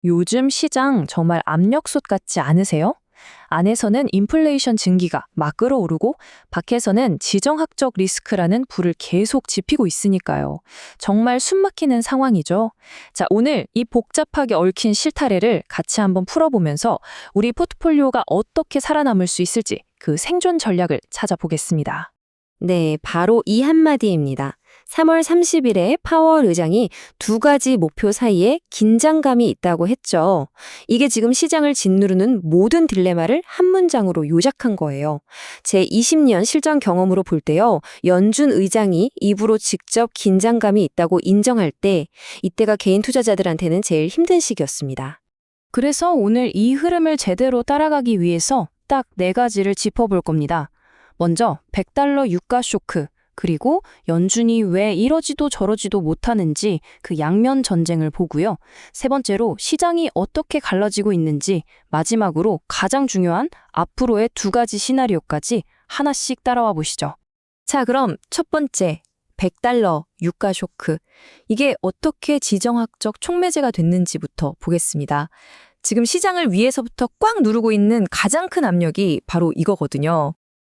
요즘 시장 정말 압력솥 같지 않으세요? 안에서는 인플레이션 증기가 막 끓어오르고 밖에서는 지정학적 리스크라는 불을 계속 지피고 있으니까요. 정말 숨막히는 상황이죠. 자, 오늘 이 복잡하게 얽힌 실타래를 같이 한번 풀어보면서 우리 포트폴리오가 어떻게 살아남을 수 있을지 그 생존 전략을 찾아보겠습니다. 네, 바로 이 한마디입니다. 3월 30일에 파월 의장이 두 가지 목표 사이에 긴장감이 있다고 했죠. 이게 지금 시장을 짓누르는 모든 딜레마를 한 문장으로 요약한 거예요. 제 20년 실전 경험으로 볼 때요. 연준 의장이 입으로 직접 긴장감이 있다고 인정할 때, 이때가 개인 투자자들한테는 제일 힘든 시기였습니다. 그래서 오늘 이 흐름을 제대로 따라가기 위해서 딱 네 가지를 짚어볼 겁니다. 먼저 100달러 유가 쇼크, 그리고 연준이 왜 이러지도 저러지도 못하는지 그 양면 전쟁을 보고요. 세 번째로 시장이 어떻게 갈라지고 있는지, 마지막으로 가장 중요한 앞으로의 두 가지 시나리오까지 하나씩 따라와 보시죠. 자, 그럼 첫 번째, 100달러 유가 쇼크. 이게 어떻게 지정학적 촉매제가 됐는지부터 보겠습니다. 지금 시장을 위에서부터 꽉 누르고 있는 가장 큰 압력이 바로 이거거든요.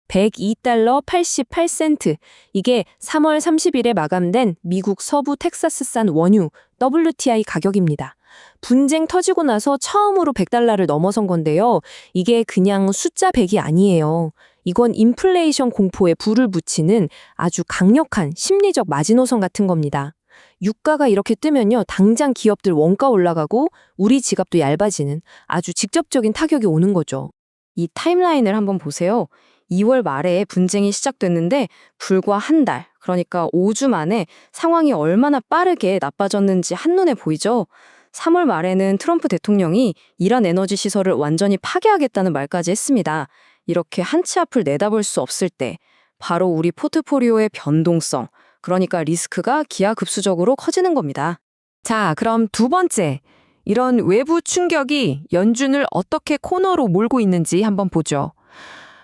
102달러 88센트. 이게 3월 30일에 마감된 미국 서부 텍사스산 원유 WTI 가격입니다. 분쟁 터지고 나서 처음으로 100달러를 넘어선 건데요. 이게 그냥 숫자 100이 아니에요. 이건 인플레이션 공포에 불을 붙이는 아주 강력한 심리적 마지노선 같은 겁니다. 유가가 이렇게 뜨면요, 당장 기업들 원가 올라가고 우리 지갑도 얇아지는 아주 직접적인 타격이 오는 거죠. 이 타임라인을 한번 보세요. 2월 말에 분쟁이 시작됐는데 불과 한 달, 그러니까 5주 만에 상황이 얼마나 빠르게 나빠졌는지 한눈에 보이죠? 3월 말에는 트럼프 대통령이 이란 에너지 시설을 완전히 파괴하겠다는 말까지 했습니다. 이렇게 한 치 앞을 내다볼 수 없을 때 바로 우리 포트폴리오의 변동성, 그러니까 리스크가 기하급수적으로 커지는 겁니다. 자, 그럼 두 번째. 이런 외부 충격이 연준을 어떻게 코너로 몰고 있는지 한번 보죠.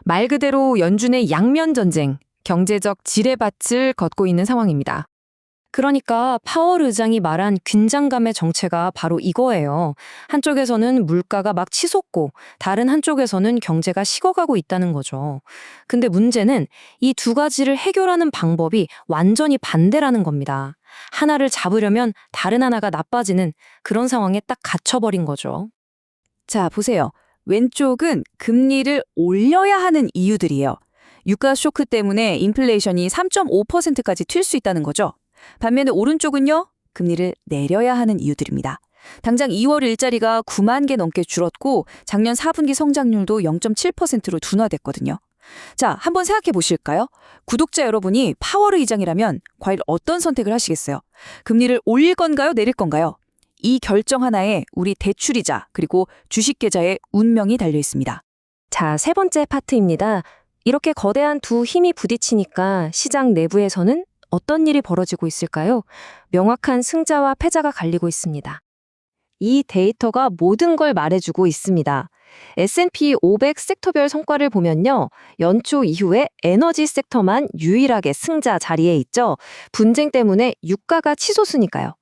말 그대로 연준의 양면 전쟁, 경제적 지뢰밭을 걷고 있는 상황입니다. 그러니까 파월 의장이 말한 긴장감의 정체가 바로 이거예요. 한쪽에서는 물가가 막 치솟고 다른 한쪽에서는 경제가 식어가고 있다는 거죠. 근데 문제는 이 두 가지를 해결하는 방법이 완전히 반대라는 겁니다. 하나를 잡으려면 다른 하나가 나빠지는 그런 상황에 딱 갇혀버린 거죠. 자, 보세요. 왼쪽은 금리를 올려야 하는 이유들이에요. 유가 쇼크 때문에 인플레이션이 3.5%까지 튈 수 있다는 거죠. 반면에 오른쪽은요, 금리를 내려야 하는 이유들입니다. 당장 2월 일자리가 9만 개 넘게 줄었고 작년 4분기 성장률도 0.7%로 둔화됐거든요. 자, 한번 생각해 보실까요? 구독자 여러분이 파월 의장이라면 과연 어떤 선택을 하시겠어요? 금리를 올릴 건가요? 내릴 건가요? 이 결정 하나에 우리 대출이자 그리고 주식 계좌의 운명이 달려 있습니다. 자, 세 번째 파트입니다. 이렇게 거대한 두 힘이 부딪히니까 시장 내부에서는 어떤 일이 벌어지고 있을까요? 명확한 승자와 패자가 갈리고 있습니다. 이 데이터가 모든 걸 말해주고 있습니다. S&P 500 섹터별 성과를 보면요. 연초 이후에 에너지 섹터만 유일하게 승자 자리에 있죠. 분쟁 때문에 유가가 치솟으니까요.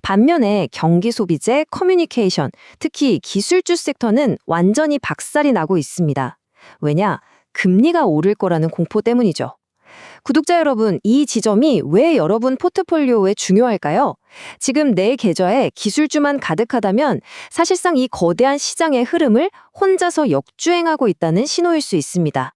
반면에 경기 소비재, 커뮤니케이션, 특히 기술주 섹터는 완전히 박살이 나고 있습니다. 왜냐? 금리가 오를 거라는 공포 때문이죠. 구독자 여러분, 이 지점이 왜 여러분 포트폴리오에 중요할까요? 지금 내 계좌에 기술주만 가득하다면 사실상 이 거대한 시장의 흐름을 혼자서 역주행하고 있다는 신호일 수 있습니다.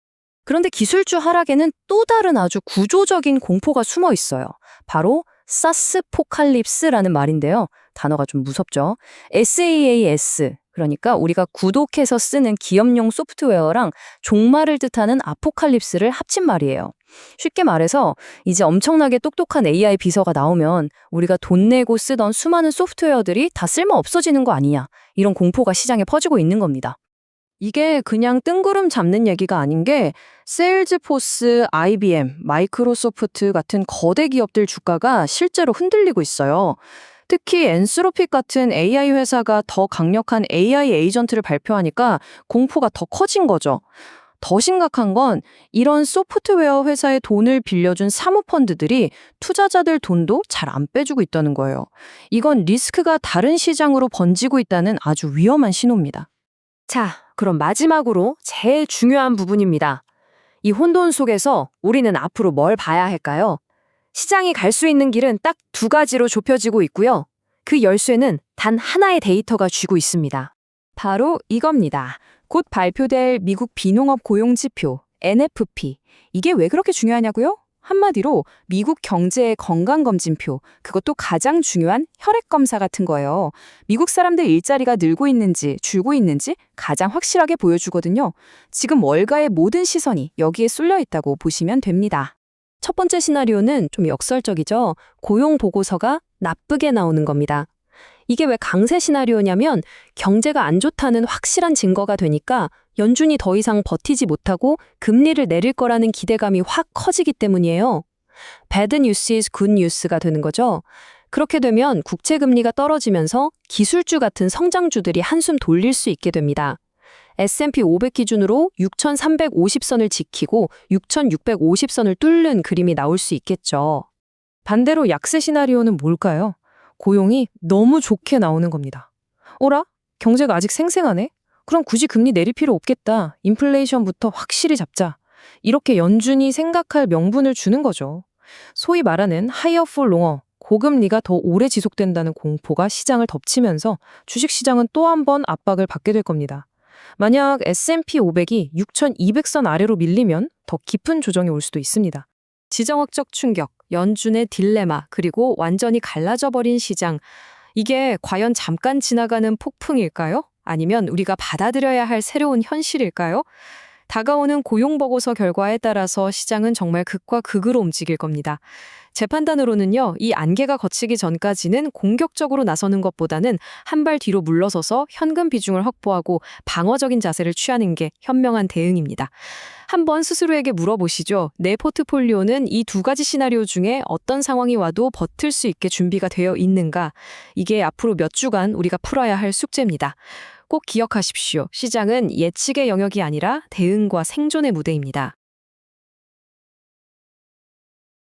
그런데 기술주 하락에는 또 다른 아주 구조적인 공포가 숨어 있어요. 바로 사스포칼립스라는 말인데요. 단어가 좀 무섭죠. SaaS, 그러니까 우리가 구독해서 쓰는 기업용 소프트웨어랑 종말을 뜻하는 아포칼립스를 합친 말이에요. 쉽게 말해서 이제 엄청나게 똑똑한 AI 비서가 나오면 우리가 돈 내고 쓰던 수많은 소프트웨어들이 다 쓸모 없어지는 거 아니냐, 이런 공포가 시장에 퍼지고 있는 겁니다. 이게 그냥 뜬구름 잡는 얘기가 아닌 게 세일즈포스, IBM, 마이크로소프트 같은 거대 기업들 주가가 실제로 흔들리고 있어요. 특히 엔스로픽 같은 AI 회사가 더 강력한 AI 에이전트를 발표하니까 공포가 더 커진 거죠. 더 심각한 건 이런 소프트웨어 회사에 돈을 빌려준 사모펀드들이 투자자들 돈도 잘 안 빼주고 있다는 거예요. 이건 리스크가 다른 시장으로 번지고 있다는 아주 위험한 신호입니다. 자, 그럼 마지막으로 제일 중요한 부분입니다. 이 혼돈 속에서 우리는 앞으로 뭘 봐야 할까요? 시장이 갈 수 있는 길은 딱 두 가지로 좁혀지고 있고요. 그 열쇠는 단 하나의 데이터가 쥐고 있습니다. 바로 이겁니다. 곧 발표될 미국 비농업 고용지표, NFP. 이게 왜 그렇게 중요하냐고요? 한마디로 미국 경제의 건강검진표, 그것도 가장 중요한 혈액검사 같은 거예요. 미국 사람들 일자리가 늘고 있는지 줄고 있는지 가장 확실하게 보여주거든요. 지금 월가의 모든 시선이 여기에 쏠려 있다고 보시면 됩니다. 첫 번째 시나리오는 좀 역설적이죠. 고용 보고서가 나쁘게 나오는 겁니다. 이게 왜 강세 시나리오냐면 경제가 안 좋다는 확실한 증거가 되니까 연준이 더 이상 버티지 못하고 금리를 내릴 거라는 기대감이 확 커지기 때문이에요. Bad news is good news가 되는 거죠. 그렇게 되면 국채금리가 떨어지면서 기술주 같은 성장주들이 한숨 돌릴 수 있게 됩니다. S&P 500 기준으로 6,350선을 지키고 6,650선을 뚫는 그림이 나올 수 있겠죠. 반대로 약세 시나리오는 뭘까요? 고용이 너무 좋게 나오는 겁니다. 어라? 경제가 아직 생생하네? 그럼 굳이 금리 내릴 필요 없겠다. 인플레이션부터 확실히 잡자. 이렇게 연준이 생각할 명분을 주는 거죠. 소위 말하는 higher for longer, 고금리가 더 오래 지속된다는 공포가 시장을 덮치면서 주식시장은 또 한 번 압박을 받게 될 겁니다. 만약 S&P 500이 6,200선 아래로 밀리면 더 깊은 조정이 올 수도 있습니다. 지정학적 충격, 연준의 딜레마, 그리고 완전히 갈라져 버린 시장. 이게 과연 잠깐 지나가는 폭풍일까요? 아니면 우리가 받아들여야 할 새로운 현실일까요? 다가오는 고용보고서 결과에 따라서 시장은 정말 극과 극으로 움직일 겁니다. 제 판단으로는요, 이 안개가 걷히기 전까지는 공격적으로 나서는 것보다는 한 발 뒤로 물러서서 현금 비중을 확보하고 방어적인 자세를 취하는 게 현명한 대응입니다. 한번 스스로에게 물어보시죠. 내 포트폴리오는 이 두 가지 시나리오 중에 어떤 상황이 와도 버틸 수 있게 준비가 되어 있는가? 이게 앞으로 몇 주간 우리가 풀어야 할 숙제입니다. 꼭 기억하십시오. 시장은 예측의 영역이 아니라 대응과 생존의 무대입니다.